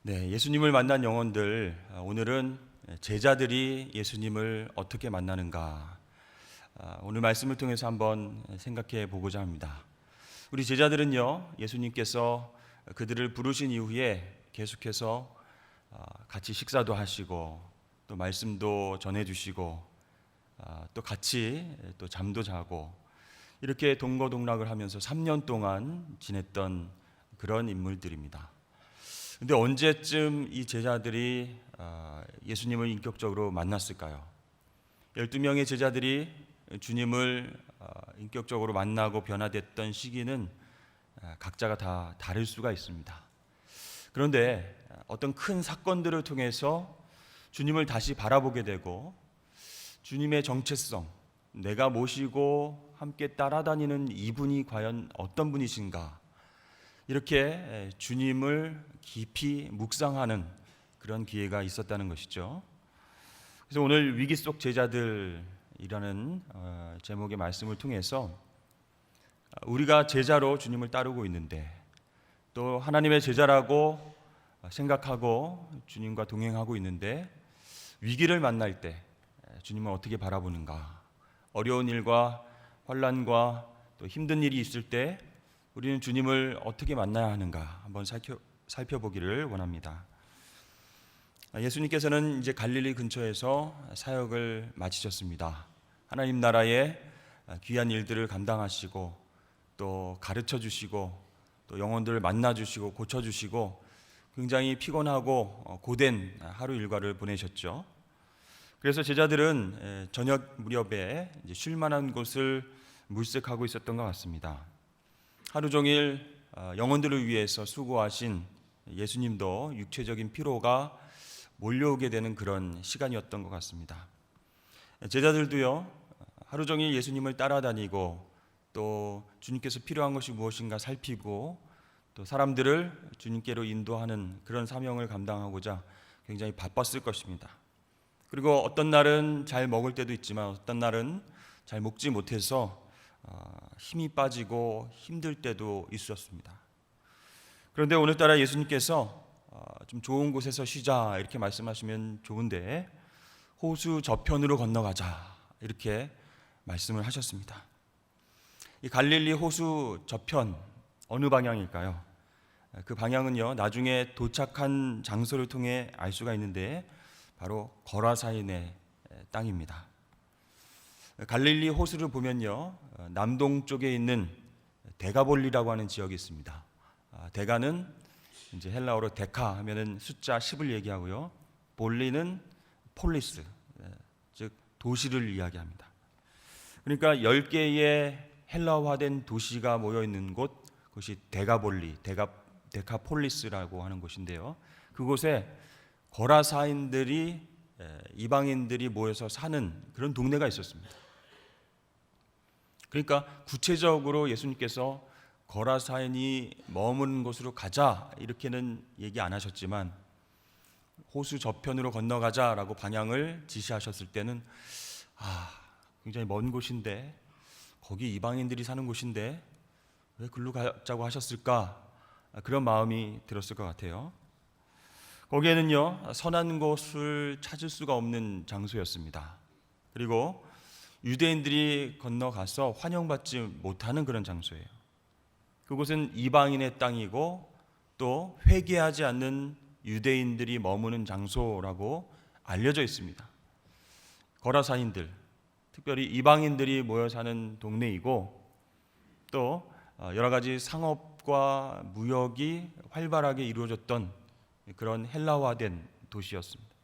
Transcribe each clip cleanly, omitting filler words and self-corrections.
네, 예수님을 만난 영혼들, 오늘은 제자들이 예수님을 어떻게 만나는가, 오늘 말씀을 통해서 한번 생각해 보고자 합니다. 우리 제자들은요, 예수님께서 그들을 부르신 이후에 계속해서 같이 식사도 하시고 또 말씀도 전해주시고 또 같이 또 잠도 자고 이렇게 동거동락을 하면서 3년 동안 지냈던 그런 인물들입니다. 근데 언제쯤 이 제자들이 예수님을 인격적으로 만났을까요? 12명의 제자들이 주님을 인격적으로 만나고 변화됐던 시기는 각자가 다 다를 수가 있습니다. 그런데 어떤 큰 사건들을 통해서 주님을 다시 바라보게 되고 주님의 정체성, 내가 모시고 함께 따라다니는 이분이 과연 어떤 분이신가, 이렇게 주님을 깊이 묵상하는 그런 기회가 있었다는 것이죠. 그래서 오늘 위기 속 제자들이라는 제목의 말씀을 통해서 우리가 제자로 주님을 따르고 있는데 또 하나님의 제자라고 생각하고 주님과 동행하고 있는데 위기를 만날 때 주님을 어떻게 바라보는가, 어려운 일과 환난과 또 힘든 일이 있을 때 우리는 주님을 어떻게 만나야 하는가 한번 살펴보기를 원합니다. 예수님께서는 이제 갈릴리 근처에서 사역을 마치셨습니다. 하나님 나라의 귀한 일들을 감당하시고 또 가르쳐 주시고 또 영혼들을 만나 주시고 고쳐 주시고 굉장히 피곤하고 고된 하루 일과를 보내셨죠. 그래서 제자들은 저녁 무렵에 이제 쉴 만한 곳을 물색하고 있었던 것 같습니다. 하루 종일 영혼들을 위해서 수고하신 예수님도 육체적인 피로가 몰려오게 되는 그런 시간이었던 것 같습니다. 제자들도요, 하루 종일 예수님을 따라다니고 또 주님께서 필요한 것이 무엇인가 살피고 또 사람들을 주님께로 인도하는 그런 사명을 감당하고자 굉장히 바빴을 것입니다. 그리고 어떤 날은 잘 먹을 때도 있지만 어떤 날은 잘 먹지 못해서 힘이 빠지고 힘들 때도 있었습니다. 그런데 오늘따라 예수님께서 좀 좋은 곳에서 쉬자 이렇게 말씀하시면 좋은데 호수 저편으로 건너가자 이렇게 말씀을 하셨습니다. 이 갈릴리 호수 저편 어느 방향일까요? 그 방향은요, 나중에 도착한 장소를 통해 알 수가 있는데 바로 거라사인의 땅입니다. 갈릴리 호수를 보면요, 남동쪽에 있는 데가볼리라고 하는 지역이 있습니다. 데가는 이제 헬라어로 데카 하면은 숫자 10을 얘기하고요, 볼리는 폴리스, 즉 도시를 이야기합니다. 그러니까 10개의 헬라화된 도시가 모여 있는 곳, 그것이 데가볼리, 데카폴리스라고 하는 곳인데요. 그곳에 거라사인들이, 이방인들이 모여서 사는 그런 동네가 있었습니다. 그러니까 구체적으로 예수님께서 거라사인이 머무는 곳으로 가자 이렇게는 얘기 안 하셨지만 호수 저편으로 건너가자라고 방향을 지시하셨을 때는 굉장히 먼 곳인데 거기 이방인들이 사는 곳인데 왜 글로 가자고 하셨을까, 그런 마음이 들었을 것 같아요. 거기에는요, 선한 곳을 찾을 수가 없는 장소였습니다. 그리고 유대인들이 건너가서 환영받지 못하는 그런 장소예요. 그곳은 이방인의 땅이고 또 회개하지 않는 유대인들이 머무는 장소라고 알려져 있습니다. 거라사인들, 특별히 이방인들이 모여 사는 동네이고 또 여러 가지 상업과 무역이 활발하게 이루어졌던 그런 헬라화된 도시였습니다.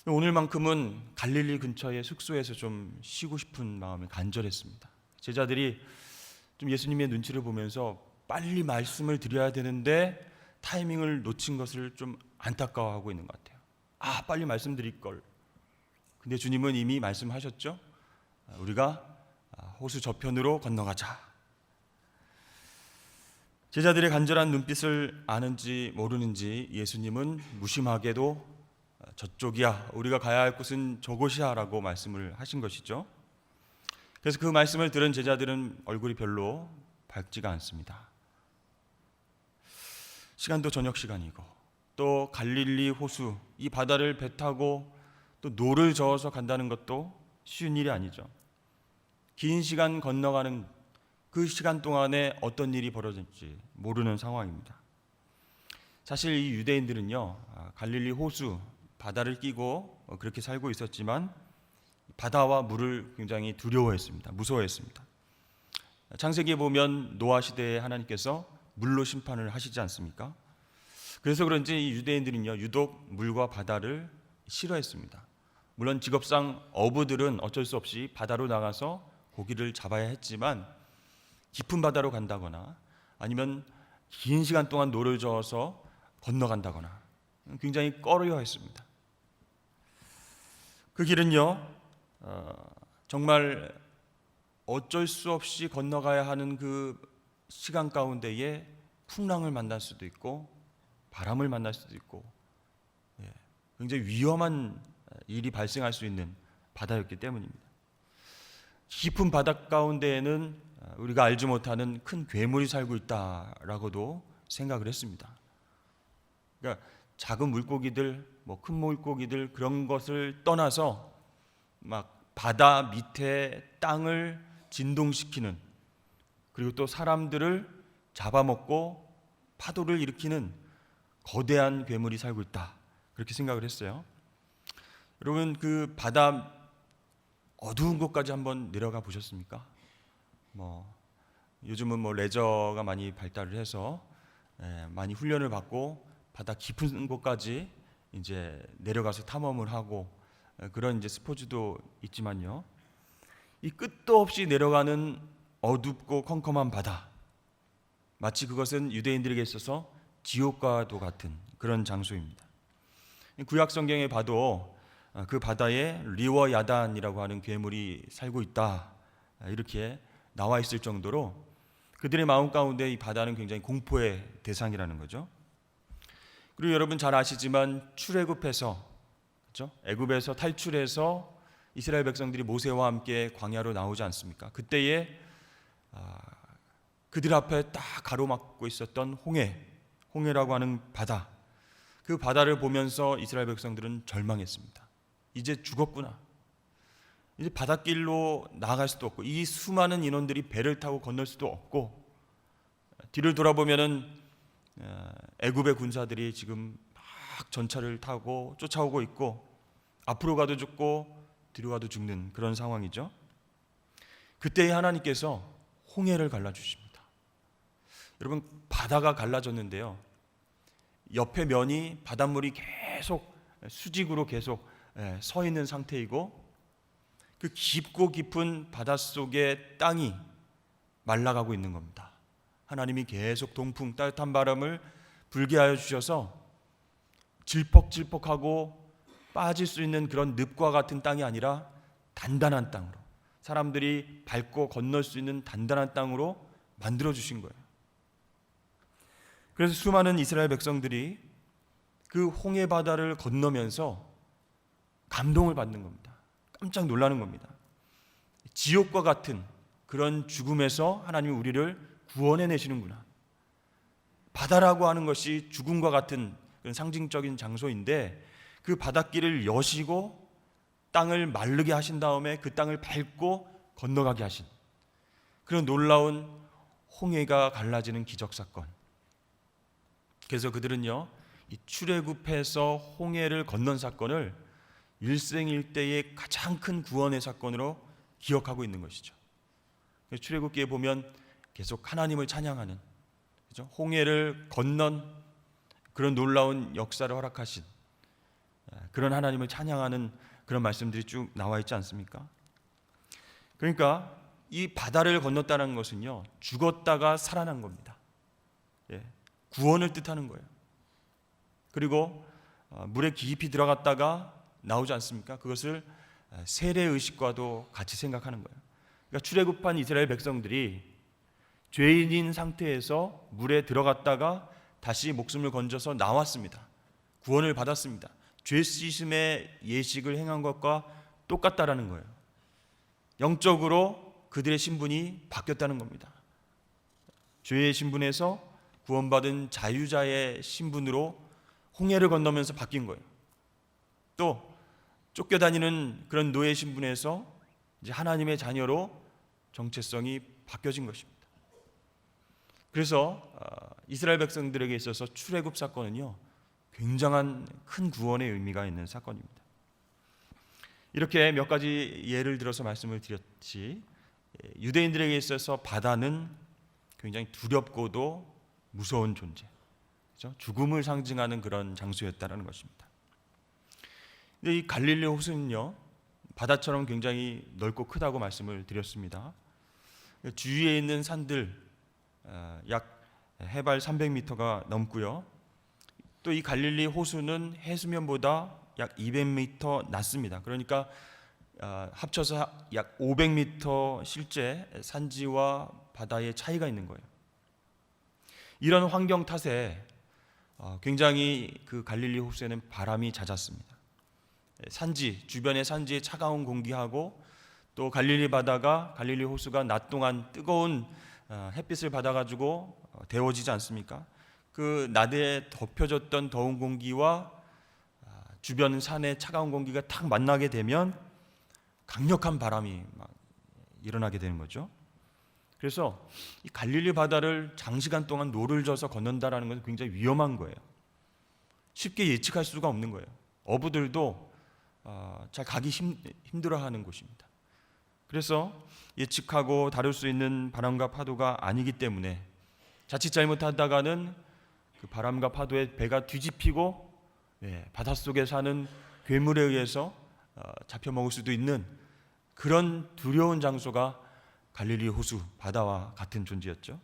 오늘만큼은 갈릴리 근처의 숙소에서 좀 쉬고 싶은 마음이 간절했습니다. 제자들이 좀 예수님의 눈치를 보면서 빨리 말씀을 드려야 되는데 타이밍을 놓친 것을 좀 안타까워하고 있는 것 같아요. 빨리 말씀드릴 걸. 근데 주님은 이미 말씀하셨죠. 우리가 호수 저편으로 건너가자. 제자들의 간절한 눈빛을 아는지 모르는지 예수님은 무심하게도 저쪽이야, 우리가 가야 할 곳은 저곳이야 라고 말씀을 하신 것이죠. 그래서 그 말씀을 들은 제자들은 얼굴이 별로 밝지가 않습니다. 시간도 저녁 시간이고 또 갈릴리 호수 이 바다를 배 타고 또 노를 저어서 간다는 것도 쉬운 일이 아니죠. 긴 시간 건너가는 그 시간 동안에 어떤 일이 벌어질지 모르는 상황입니다. 사실 이 유대인들은요, 갈릴리 호수 바다를 끼고 그렇게 살고 있었지만 바다와 물을 굉장히 두려워했습니다. 무서워했습니다. 창세기에 보면 노아 시대에 하나님께서 물로 심판을 하시지 않습니까? 그래서 그런지 이 유대인들은요, 유독 물과 바다를 싫어했습니다. 물론 직업상 어부들은 어쩔 수 없이 바다로 나가서 고기를 잡아야 했지만 깊은 바다로 간다거나 아니면 긴 시간 동안 노를 저어서 건너간다거나 굉장히 꺼려했습니다. 그 길은요, 정말 어쩔 수 없이 건너가야 하는 그 시간 가운데에 풍랑을 만날 수도 있고 바람을 만날 수도 있고 굉장히 위험한 일이 발생할 수 있는 바다였기 때문입니다. 깊은 바다 가운데에는 우리가 알지 못하는 큰 괴물이 살고 있다라고도 생각을 했습니다. 그러니까 작은 물고기들, 큰 물고기들 그런 것을 떠나서 막 바다 밑에 땅을 진동시키는, 그리고 또 사람들을 잡아먹고 파도를 일으키는 거대한 괴물이 살고 있다, 그렇게 생각을 했어요. 여러분, 그 바다 어두운 곳까지 한번 내려가 보셨습니까? 요즘은 레저가 많이 발달을 해서 많이 훈련을 받고 바다 깊은 곳까지 이제 내려가서 탐험을 하고 그런 이제 스포츠도 있지만요, 이 끝도 없이 내려가는 어둡고 컴컴한 바다, 마치 그것은 유대인들에게 있어서 지옥과도 같은 그런 장소입니다. 구약 성경에 봐도 그 바다에 리워 야단이라고 하는 괴물이 살고 있다, 이렇게 나와 있을 정도로 그들의 마음 가운데 이 바다는 굉장히 공포의 대상이라는 거죠. 그리고 여러분 잘 아시지만 출애굽해서, 그렇죠? 애굽에서 탈출해서 이스라엘 백성들이 모세와 함께 광야로 나오지 않습니까? 그때에 그들 앞에 딱 가로막고 있었던 홍해라고 하는 바다, 그 바다를 보면서 이스라엘 백성들은 절망했습니다. 이제 죽었구나. 이제 바닷길로 나아갈 수도 없고 이 수많은 인원들이 배를 타고 건널 수도 없고, 뒤를 돌아보면은 애굽의 군사들이 지금 막 전차를 타고 쫓아오고 있고 앞으로 가도 죽고 뒤로 가도 죽는 그런 상황이죠. 그때 하나님께서 홍해를 갈라주십니다. 여러분, 바다가 갈라졌는데요, 옆에 면이 바닷물이 계속 수직으로 계속 서 있는 상태이고 그 깊고 깊은 바닷속의 땅이 말라가고 있는 겁니다. 하나님이 계속 동풍, 따뜻한 바람을 불게 하여 주셔서 질퍽질퍽하고 빠질 수 있는 그런 늪과 같은 땅이 아니라 단단한 땅으로, 사람들이 밟고 건널 수 있는 단단한 땅으로 만들어 주신 거예요. 그래서 수많은 이스라엘 백성들이 그 홍해 바다를 건너면서 감동을 받는 겁니다. 깜짝 놀라는 겁니다. 지옥과 같은 그런 죽음에서 하나님이 우리를 구원해 내시는구나. 바다라고 하는 것이 죽음과 같은 그런 상징적인 장소인데 그 바닷길을 여시고 땅을 마르게 하신 다음에 그 땅을 밟고 건너가게 하신 그런 놀라운 홍해가 갈라지는 기적사건. 그래서 그들은요, 이 출애굽해서 홍해를 건넌 사건을 일생일대의 가장 큰 구원의 사건으로 기억하고 있는 것이죠. 출애굽기에 보면 계속 하나님을 찬양하는, 그렇죠? 홍해를 건넌 그런 놀라운 역사를 허락하신 그런 하나님을 찬양하는 그런 말씀들이 쭉 나와 있지 않습니까? 그러니까 이 바다를 건넜다는 것은요, 죽었다가 살아난 겁니다. 구원을 뜻하는 거예요. 그리고 물에 깊이 들어갔다가 나오지 않습니까? 그것을 세례의식과도 같이 생각하는 거예요. 그러니까 출애굽한 이스라엘 백성들이 죄인인 상태에서 물에 들어갔다가 다시 목숨을 건져서 나왔습니다. 구원을 받았습니다. 죄 씻음의 예식을 행한 것과 똑같다라는 거예요. 영적으로 그들의 신분이 바뀌었다는 겁니다. 죄의 신분에서 구원받은 자유자의 신분으로 홍해를 건너면서 바뀐 거예요. 또 쫓겨다니는 그런 노예 신분에서 이제 하나님의 자녀로 정체성이 바뀌어진 것입니다. 그래서 이스라엘 백성들에게 있어서 출애굽 사건은요, 굉장한 큰 구원의 의미가 있는 사건입니다. 이렇게 몇 가지 예를 들어서 말씀을 드렸지, 유대인들에게 있어서 바다는 굉장히 두렵고도 무서운 존재, 그렇죠? 죽음을 상징하는 그런 장소였다는 것입니다. 근데 이 갈릴리 호수는요, 바다처럼 굉장히 넓고 크다고 말씀을 드렸습니다. 주위에 있는 산들 약 해발 300m가 넘고요. 또 이 갈릴리 호수는 해수면보다 약 200m 낮습니다. 그러니까 합쳐서 약 500m 실제 산지와 바다의 차이가 있는 거예요. 이런 환경 탓에 굉장히 그 갈릴리 호수에는 바람이 잦았습니다. 산지, 주변의 산지의 차가운 공기하고 또 갈릴리 바다가, 갈릴리 호수가 낮 동안 뜨거운 햇빛을 받아가지고 데워지지 않습니까? 그 낮에 덮여졌던 더운 공기와 주변 산의 차가운 공기가 탁 만나게 되면 강력한 바람이 막 일어나게 되는 거죠. 그래서 이 갈릴리 바다를 장시간 동안 노를 져서 건넌다라는 것은 굉장히 위험한 거예요. 쉽게 예측할 수가 없는 거예요. 어부들도 잘 가기 힘들어하는 곳입니다. 그래서 예측하고 다룰 수 있는 바람과 파도가 아니기 때문에 자칫 잘못하다가는 그 바람과 파도에 배가 뒤집히고 바닷속에 사는 괴물에 의해서 잡혀먹을 수도 있는 그런 두려운 장소가 갈릴리 호수, 바다와 같은 존재였죠.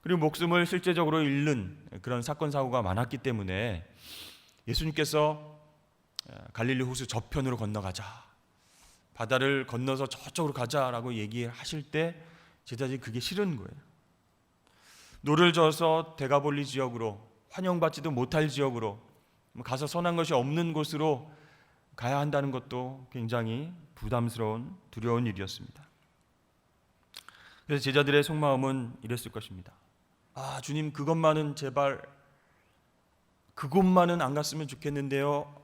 그리고 목숨을 실제적으로 잃는 그런 사건 사고가 많았기 때문에 예수님께서 갈릴리 호수 저편으로 건너가자, 바다를 건너서 저쪽으로 가자라고 얘기하실 때 제자들이 그게 싫은 거예요. 노를 져서 대가볼리 지역으로, 환영받지도 못할 지역으로, 가서 선한 것이 없는 곳으로 가야 한다는 것도 굉장히 부담스러운, 두려운 일이었습니다. 그래서 제자들의 속마음은 이랬을 것입니다. 주님, 그것만은 제발, 그곳만은 안 갔으면 좋겠는데요.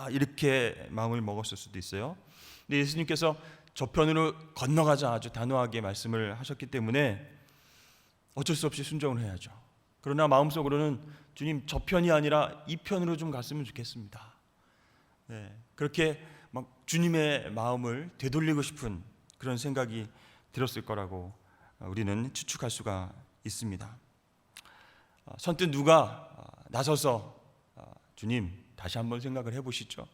이렇게 마음을 먹었을 수도 있어요. 근데 예수님께서 저편으로 건너가자 아주 단호하게 말씀을 하셨기 때문에 어쩔 수 없이 순종을 해야죠. 그러나 마음속으로는 주님, 저편이 아니라 이 편으로 좀 갔으면 좋겠습니다. 그렇게 막 주님의 마음을 되돌리고 싶은 그런 생각이 들었을 거라고 우리는 추측할 수가 있습니다. 선뜻 누가 나서서 주님, 다시 한번 생각을 해보시죠.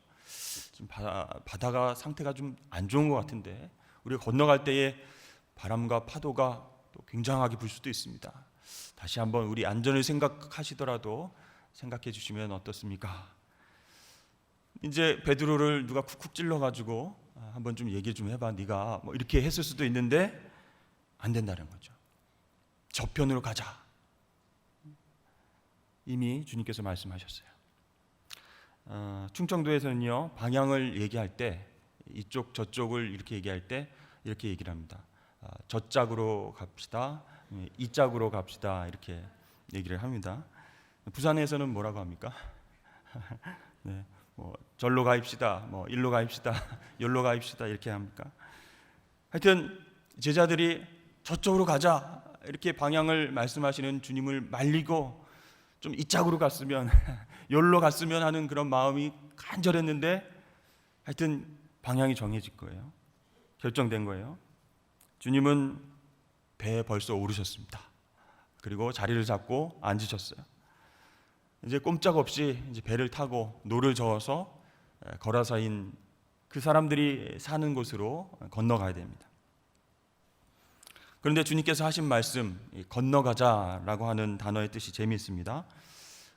지금 바다가 상태가 좀 안 좋은 것 같은데 우리가 건너갈 때에 바람과 파도가 또 굉장하게 불 수도 있습니다. 다시 한번 우리 안전을 생각하시더라도 생각해 주시면 어떻습니까? 이제 베드로를 누가 쿡쿡 찔러가지고 한번 좀 얘기 좀 해봐, 네가 뭐 이렇게 했을 수도 있는데 안 된다는 거죠. 저편으로 가자. 이미 주님께서 말씀하셨어요. 충청도에서는요, 방향을 얘기할 때 이쪽 저쪽을 이렇게 얘기할 때 이렇게 얘기를 합니다. 저 짝으로 갑시다, 이 짝으로 갑시다, 이렇게 얘기를 합니다. 부산에서는 뭐라고 합니까? 절로 가입시다, 일로 가입시다, 열로 가입시다, 이렇게 합니까? 하여튼 제자들이 저쪽으로 가자 이렇게 방향을 말씀하시는 주님을 말리고 좀 이 짝으로 갔으면, 열로 갔으면 하는 그런 마음이 간절했는데 하여튼 방향이 정해질 거예요. 결정된 거예요. 주님은 배에 벌써 오르셨습니다. 그리고 자리를 잡고 앉으셨어요. 이제 꼼짝없이 이제 배를 타고 노를 저어서 거라사인 그 사람들이 사는 곳으로 건너가야 됩니다. 그런데 주님께서 하신 말씀, 건너가자라고 하는 단어의 뜻이 재미있습니다.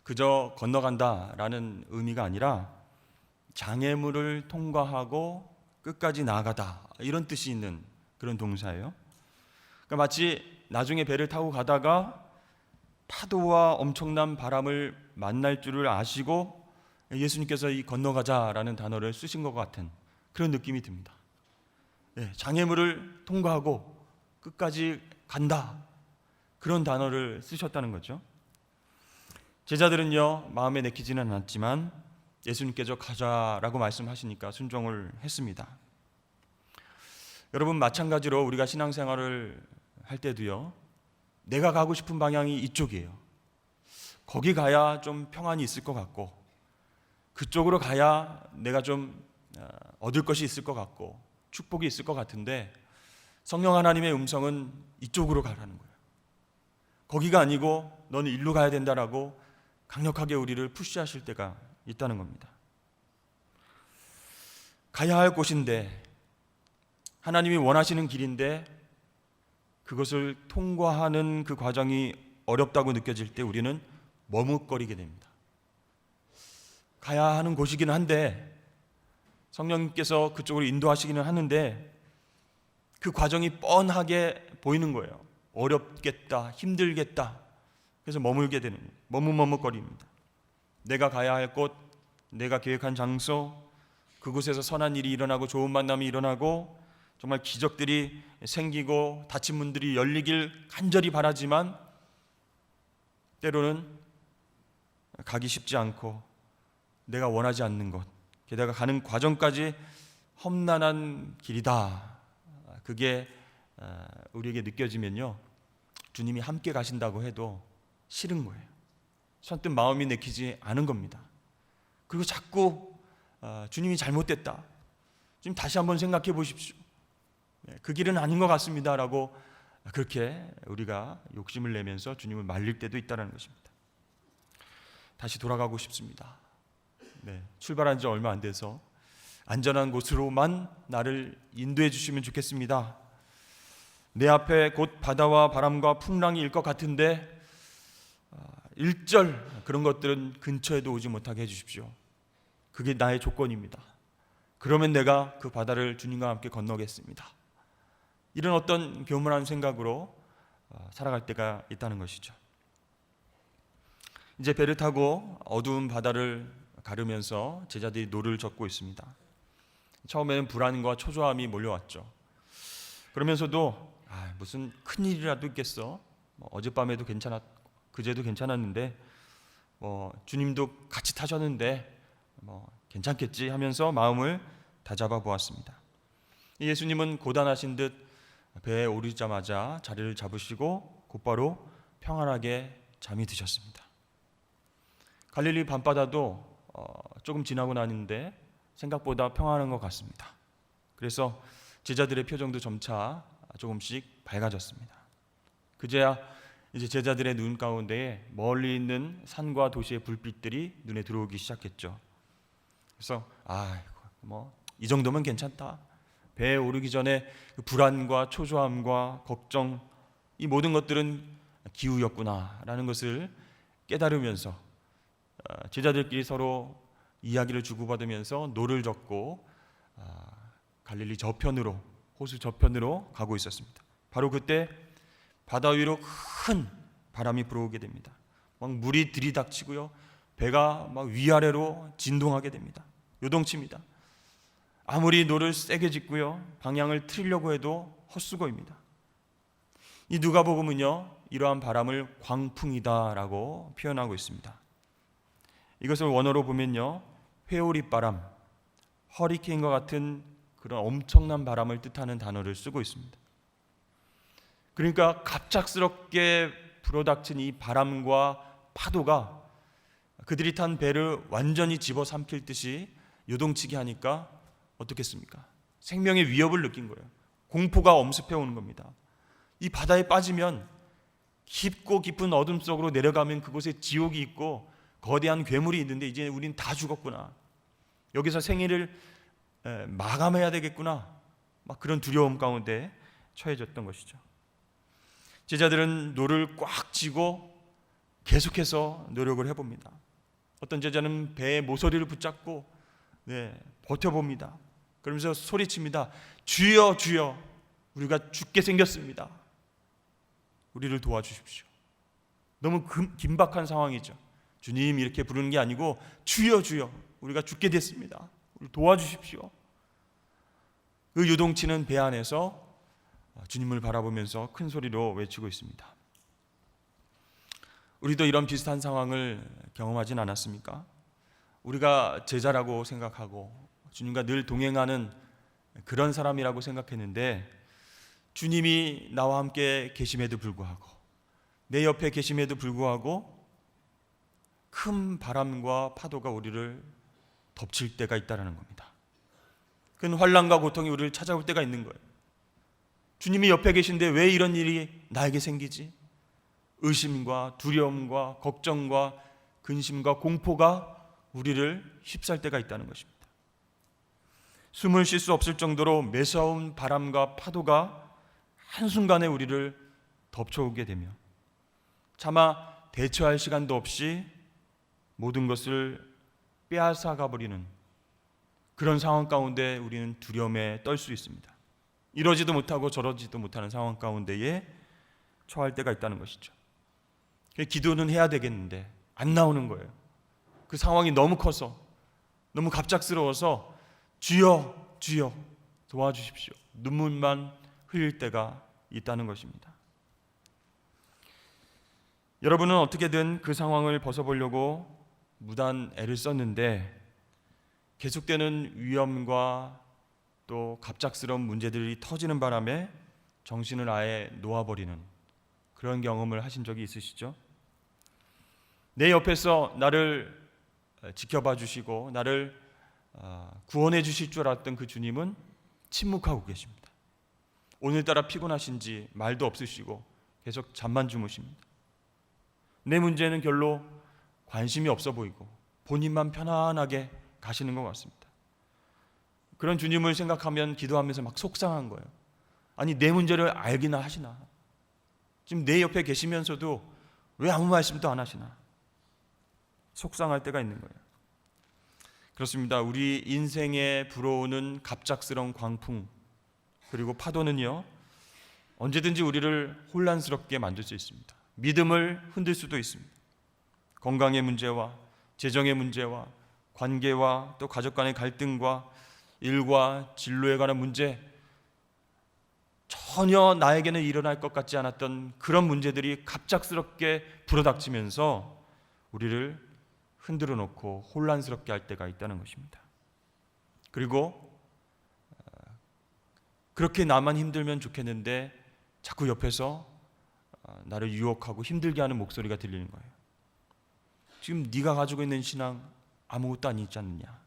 그저 건너간다라는 의미가 아니라 장애물을 통과하고 끝까지 나아가다, 이런 뜻이 있는 그런 동사예요. 그러니까 마치 나중에 배를 타고 가다가 파도와 엄청난 바람을 만날 줄을 아시고 예수님께서 이 건너가자라는 단어를 쓰신 것 같은 그런 느낌이 듭니다. 장애물을 통과하고 끝까지 간다. 그런 단어를 쓰셨다는 거죠. 제자들은요, 마음에 내키지는 않았지만 예수님께서 가자라고 말씀하시니까 순종을 했습니다. 여러분, 마찬가지로 우리가 신앙생활을 할 때도요, 내가 가고 싶은 방향이 이쪽이에요. 거기 가야 좀 평안이 있을 것 같고, 그쪽으로 가야 내가 좀 얻을 것이 있을 것 같고 축복이 있을 것 같은데, 성령 하나님의 음성은 이쪽으로 가라는 거예요. 거기가 아니고 너는 일로 가야 된다라고 강력하게 우리를 푸시하실 때가 있다는 겁니다. 가야 할 곳인데, 하나님이 원하시는 길인데 그것을 통과하는 그 과정이 어렵다고 느껴질 때 우리는 머뭇거리게 됩니다. 가야 하는 곳이긴 한데, 성령님께서 그쪽으로 인도하시기는 하는데 그 과정이 뻔하게 보이는 거예요. 어렵겠다, 힘들겠다. 그래서 머물게 되는 거예요. 머뭇머뭇거립니다. 내가 가야 할 곳, 내가 계획한 장소, 그곳에서 선한 일이 일어나고 좋은 만남이 일어나고 정말 기적들이 생기고 닫힌 문들이 열리길 간절히 바라지만, 때로는 가기 쉽지 않고 내가 원하지 않는 것, 게다가 가는 과정까지 험난한 길이다, 그게 우리에게 느껴지면요, 주님이 함께 가신다고 해도 싫은 거예요. 선뜻 마음이 내키지 않은 겁니다. 그리고 자꾸 주님이 잘못됐다, 지금 다시 한번 생각해 보십시오, 그 길은 아닌 것 같습니다 라고 그렇게 우리가 욕심을 내면서 주님을 말릴 때도 있다는 것입니다. 다시 돌아가고 싶습니다. 출발한 지 얼마 안 돼서 안전한 곳으로만 나를 인도해 주시면 좋겠습니다. 내 앞에 곧 바다와 바람과 풍랑이 일 것 같은데 일절 그런 것들은 근처에도 오지 못하게 해주십시오. 그게 나의 조건입니다. 그러면 내가 그 바다를 주님과 함께 건너겠습니다. 이런 어떤 교만한 생각으로 살아갈 때가 있다는 것이죠. 이제 배를 타고 어두운 바다를 가르면서 제자들이 노를 젓고 있습니다. 처음에는 불안과 초조함이 몰려왔죠. 그러면서도 무슨 큰일이라도 있겠어, 어젯밤에도 괜찮았고 그제도 괜찮았는데 주님도 같이 타셨는데 괜찮겠지 하면서 마음을 다잡아 보았습니다. 예수님은 고단하신 듯 배에 오르자마자 자리를 잡으시고 곧바로 평안하게 잠이 드셨습니다. 갈릴리 밤바다도 조금 지나고 나는데 생각보다 평안한 것 같습니다. 그래서 제자들의 표정도 점차 조금씩 밝아졌습니다. 그제야 이제 제자들의 눈 가운데에 멀리 있는 산과 도시의 불빛들이 눈에 들어오기 시작했죠. 그래서 이 정도면 괜찮다, 배에 오르기 전에 그 불안과 초조함과 걱정, 이 모든 것들은 기우였구나라는 것을 깨달으면서 제자들끼리 서로 이야기를 주고받으면서 노를 젓고 갈릴리 저편으로, 호수 저편으로 가고 있었습니다. 바로 그때 바다 위로 큰 바람이 불어오게 됩니다. 막 물이 들이닥치고요, 배가 막 위아래로 진동하게 됩니다. 요동칩니다. 아무리 노를 세게 짚고요, 방향을 틀려고 해도 헛수고입니다. 이 누가복음은요, 이러한 바람을 광풍이다라고 표현하고 있습니다. 이것을 원어로 보면요, 회오리 바람, 허리케인과 같은 그런 엄청난 바람을 뜻하는 단어를 쓰고 있습니다. 그러니까 갑작스럽게 불어닥친 이 바람과 파도가 그들이 탄 배를 완전히 집어삼킬 듯이 요동치게 하니까 어떻겠습니까? 생명의 위협을 느낀 거예요. 공포가 엄습해 오는 겁니다. 이 바다에 빠지면 깊고 깊은 어둠 속으로 내려가면 그곳에 지옥이 있고 거대한 괴물이 있는데 이제 우린 다 죽었구나, 여기서 생애를 마감해야 되겠구나, 막 그런 두려움 가운데 처해졌던 것이죠. 제자들은 노를 꽉 쥐고 계속해서 노력을 해봅니다. 어떤 제자는 배의 모서리를 붙잡고 버텨봅니다. 그러면서 소리칩니다. 주여, 주여, 우리가 죽게 생겼습니다. 우리를 도와주십시오. 너무 긴박한 상황이죠. 주님 이렇게 부르는 게 아니고 주여, 주여, 우리가 죽게 됐습니다. 우리 도와주십시오. 그 요동치는 배 안에서 주님을 바라보면서 큰 소리로 외치고 있습니다. 우리도 이런 비슷한 상황을 경험하진 않았습니까? 우리가 제자라고 생각하고 주님과 늘 동행하는 그런 사람이라고 생각했는데, 주님이 나와 함께 계심에도 불구하고, 내 옆에 계심에도 불구하고 큰 바람과 파도가 우리를 덮칠 때가 있다는 겁니다. 큰 환난과 고통이 우리를 찾아올 때가 있는 거예요. 주님이 옆에 계신데 왜 이런 일이 나에게 생기지? 의심과 두려움과 걱정과 근심과 공포가 우리를 휩쌀 때가 있다는 것입니다. 숨을 쉴 수 없을 정도로 매서운 바람과 파도가 한순간에 우리를 덮쳐오게 되며 차마 대처할 시간도 없이 모든 것을 빼앗아가 버리는 그런 상황 가운데 우리는 두려움에 떨 수 있습니다. 이러지도 못하고 저러지도 못하는 상황 가운데에 처할 때가 있다는 것이죠. 기도는 해야 되겠는데 안 나오는 거예요. 그 상황이 너무 커서, 너무 갑작스러워서 주여 주여 도와주십시오, 눈물만 흘릴 때가 있다는 것입니다. 여러분은 어떻게든 그 상황을 벗어보려고 무단 애를 썼는데 계속되는 위험과 또 갑작스러운 문제들이 터지는 바람에 정신을 아예 놓아버리는 그런 경험을 하신 적이 있으시죠? 내 옆에서 나를 지켜봐 주시고 나를 구원해 주실 줄 알았던 그 주님은 침묵하고 계십니다. 오늘따라 피곤하신지 말도 없으시고 계속 잠만 주무십니다. 내 문제는 별로 관심이 없어 보이고 본인만 편안하게 가시는 것 같습니다. 그런 주님을 생각하면 기도하면서 막 속상한 거예요. 아니, 내 문제를 알기나 하시나? 지금 내 옆에 계시면서도 왜 아무 말씀도 안 하시나? 속상할 때가 있는 거예요. 그렇습니다. 우리 인생에 불어오는 갑작스러운 광풍 그리고 파도는요, 언제든지 우리를 혼란스럽게 만들 수 있습니다. 믿음을 흔들 수도 있습니다. 건강의 문제와 재정의 문제와 관계와 또 가족 간의 갈등과 일과 진로에 관한 문제, 전혀 나에게는 일어날 것 같지 않았던 그런 문제들이 갑작스럽게 불어닥치면서 우리를 흔들어 놓고 혼란스럽게 할 때가 있다는 것입니다. 그리고 그렇게 나만 힘들면 좋겠는데 자꾸 옆에서 나를 유혹하고 힘들게 하는 목소리가 들리는 거예요. 지금 네가 가지고 있는 신앙 아무것도 아니지 않느냐?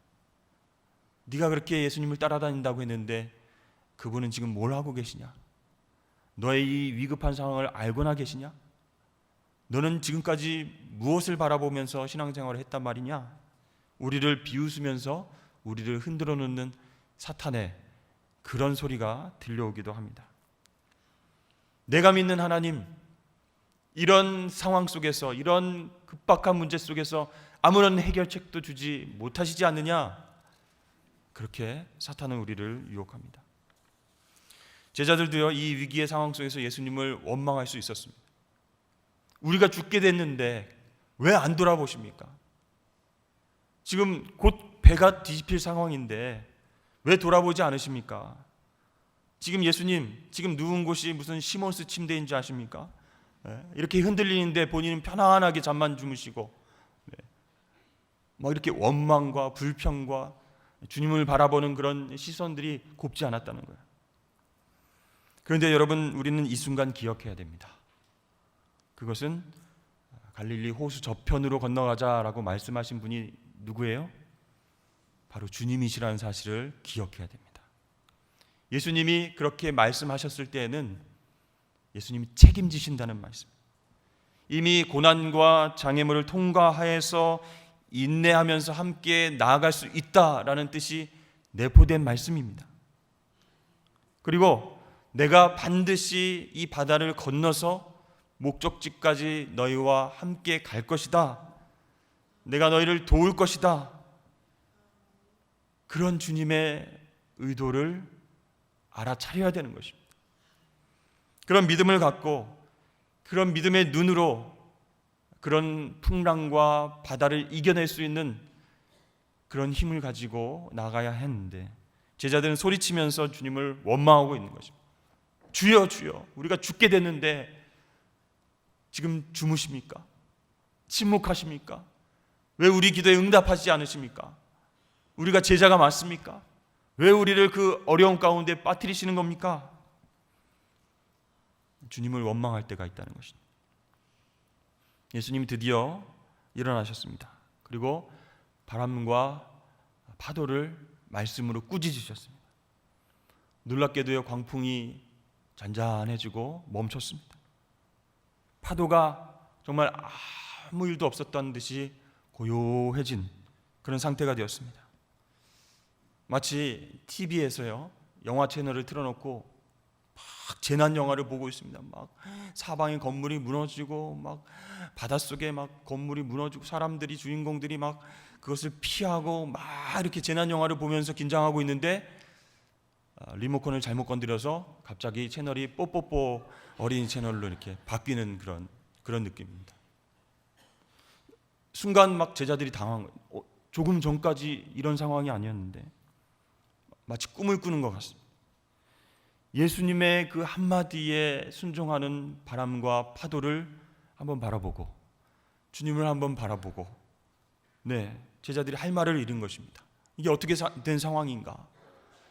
네가 그렇게 예수님을 따라다닌다고 했는데 그분은 지금 뭘 하고 계시냐? 너의 이 위급한 상황을 알고나 계시냐? 너는 지금까지 무엇을 바라보면서 신앙생활을 했단 말이냐? 우리를 비웃으면서 우리를 흔들어 놓는 사탄의 그런 소리가 들려오기도 합니다. 내가 믿는 하나님, 이런 상황 속에서, 이런 급박한 문제 속에서 아무런 해결책도 주지 못하시지 않느냐? 그렇게 사탄은 우리를 유혹합니다. 제자들도요, 이 위기의 상황 속에서 예수님을 원망할 수 있었습니다. 우리가 죽게 됐는데 왜 안 돌아보십니까? 지금 곧 배가 뒤집힐 상황인데 왜 돌아보지 않으십니까? 지금 예수님, 지금 누운 곳이 무슨 시몬스 침대인 줄 아십니까? 이렇게 흔들리는데 본인은 편안하게 잠만 주무시고 이렇게 원망과 불평과 주님을 바라보는 그런 시선들이 곱지 않았다는 거예요. 그런데 여러분, 우리는 이 순간 기억해야 됩니다. 그것은 갈릴리 호수 저편으로 건너가자라고 말씀하신 분이 누구예요? 바로 주님이시라는 사실을 기억해야 됩니다. 예수님이 그렇게 말씀하셨을 때에는 예수님이 책임지신다는 말씀, 이미 고난과 장애물을 통과하여서 인내하면서 함께 나아갈 수 있다라는 뜻이 내포된 말씀입니다. 그리고 내가 반드시 이 바다를 건너서 목적지까지 너희와 함께 갈 것이다, 내가 너희를 도울 것이다, 그런 주님의 의도를 알아차려야 되는 것입니다. 그런 믿음을 갖고 그런 믿음의 눈으로 그런 풍랑과 바다를 이겨낼 수 있는 그런 힘을 가지고 나가야 했는데 제자들은 소리치면서 주님을 원망하고 있는 것입니다. 주여 주여, 우리가 죽게 됐는데 지금 주무십니까? 침묵하십니까? 왜 우리 기도에 응답하지 않으십니까? 우리가 제자가 맞습니까? 왜 우리를 그 어려운 가운데 빠뜨리시는 겁니까? 주님을 원망할 때가 있다는 것입니다. 예수님이 드디어 일어나셨습니다. 그리고 바람과 파도를 말씀으로 꾸짖으셨습니다. 놀랍게도요, 광풍이 잔잔해지고 멈췄습니다. 파도가 정말 아무 일도 없었다는 듯이 고요해진 그런 상태가 되었습니다. 마치 TV에서요, 영화 채널을 틀어놓고 막 재난 영화를 보고 있습니다. 막 사방에 건물이 무너지고 막 바닷속에 막 건물이 무너지고 사람들이, 주인공들이 막 그것을 피하고 막 이렇게 재난 영화를 보면서 긴장하고 있는데 리모컨을 잘못 건드려서 갑자기 채널이 뽀뽀뽀 어린이 채널로 이렇게 바뀌는 그런 느낌입니다. 순간 막 제자들이 당황한 거예요. 조금 전까지 이런 상황이 아니었는데 마치 꿈을 꾸는 것 같습니다. 예수님의 그 한마디에 순종하는 바람과 파도를 한번 바라보고 주님을 한번 바라보고 제자들이 할 말을 잃은 것입니다. 이게 어떻게 된 상황인가?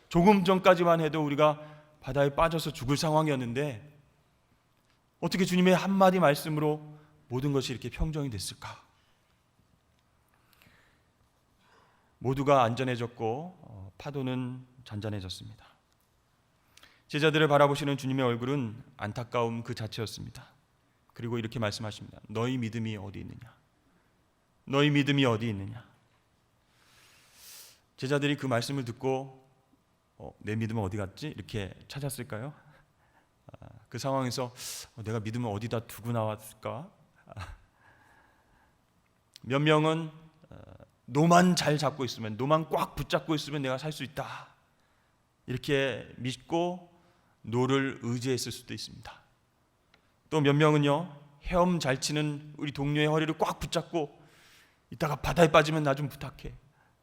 조금 전까지만 해도 우리가 바다에 빠져서 죽을 상황이었는데 어떻게 주님의 한마디 말씀으로 모든 것이 이렇게 평정이 됐을까? 모두가 안전해졌고 파도는 잔잔해졌습니다. 제자들을 바라보시는 주님의 얼굴은 안타까움 그 자체였습니다. 그리고 이렇게 말씀하십니다. 너희 믿음이 어디 있느냐? 너희 믿음이 어디 있느냐? 제자들이 그 말씀을 듣고 내 믿음은 어디 갔지? 이렇게 찾았을까요? 그 상황에서 내가 믿음을 어디다 두고 나왔을까? 몇 명은 노만 잘 잡고 있으면, 노만 꽉 붙잡고 있으면 내가 살 수 있다, 이렇게 믿고 노를 의지했을 수도 있습니다. 또 몇 명은요, 헤엄 잘 치는 우리 동료의 허리를 꽉 붙잡고 이따가 바다에 빠지면 나 좀 부탁해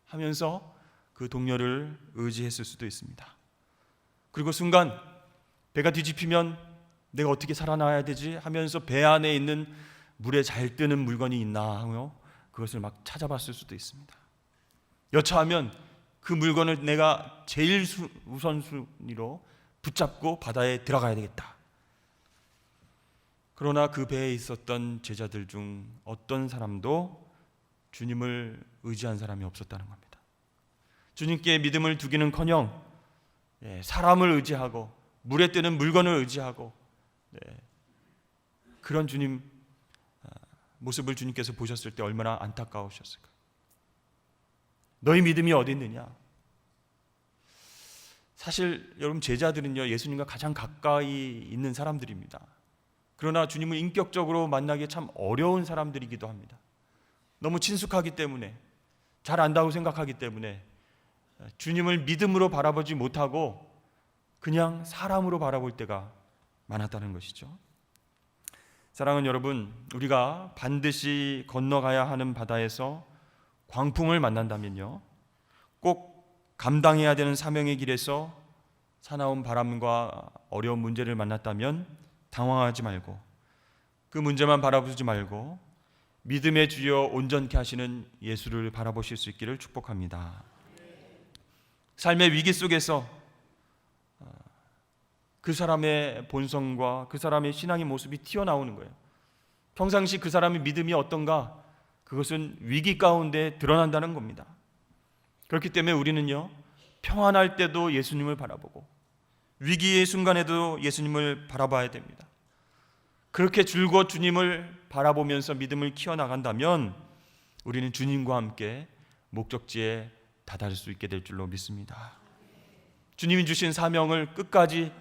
하면서 그 동료를 의지했을 수도 있습니다. 그리고 순간 배가 뒤집히면 내가 어떻게 살아나야 되지 하면서 배 안에 있는 물에 잘 뜨는 물건이 있나 하며 그것을 막 찾아봤을 수도 있습니다. 여차하면 그 물건을 내가 제일 우선순위로 붙잡고 바다에 들어가야 되겠다. 그러나 그 배에 있었던 제자들 중 어떤 사람도 주님을 의지한 사람이 없었다는 겁니다. 주님께 믿음을 두기는커녕 사람을 의지하고 물에 뜨는 물건을 의지하고 그런 주님 모습을 주님께서 보셨을 때 얼마나 안타까우셨을까. 너희 믿음이 어디 있느냐? 사실 여러분, 제자들은요, 예수님과 가장 가까이 있는 사람들입니다. 그러나 주님을 인격적으로 만나기 참 어려운 사람들이기도 합니다. 너무 친숙하기 때문에, 잘 안다고 생각하기 때문에 주님을 믿음으로 바라보지 못하고 그냥 사람으로 바라볼 때가 많았다는 것이죠. 사랑하는 여러분, 우리가 반드시 건너가야 하는 바다에서 광풍을 만난다면요, 꼭 감당해야 되는 사명의 길에서 사나운 바람과 어려운 문제를 만났다면 당황하지 말고 그 문제만 바라보지 말고 믿음의 주여 온전케 하시는 예수를 바라보실 수 있기를 축복합니다. 삶의 위기 속에서 그 사람의 본성과 그 사람의 신앙의 모습이 튀어나오는 거예요. 평상시 그 사람의 믿음이 어떤가, 그것은 위기 가운데 드러난다는 겁니다. 그렇기 때문에 우리는요, 평안할 때도 예수님을 바라보고 위기의 순간에도 예수님을 바라봐야 됩니다. 그렇게 줄곧 주님을 바라보면서 믿음을 키워나간다면 우리는 주님과 함께 목적지에 다다를 수 있게 될 줄로 믿습니다. 주님이 주신 사명을 끝까지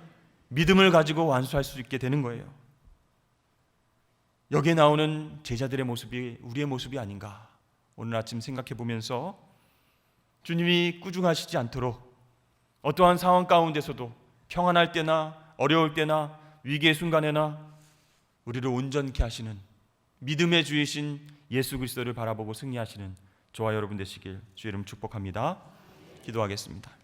믿음을 가지고 완수할 수 있게 되는 거예요. 여기에 나오는 제자들의 모습이 우리의 모습이 아닌가, 오늘 아침 생각해 보면서 주님이 꾸중하시지 않도록 어떠한 상황 가운데서도 평안할 때나 어려울 때나 위기의 순간에나 우리를 온전케 하시는 믿음의 주이신 예수 그리스도를 바라보고 승리하시는 저와 여러분 되시길 주의 이름 축복합니다. 기도하겠습니다.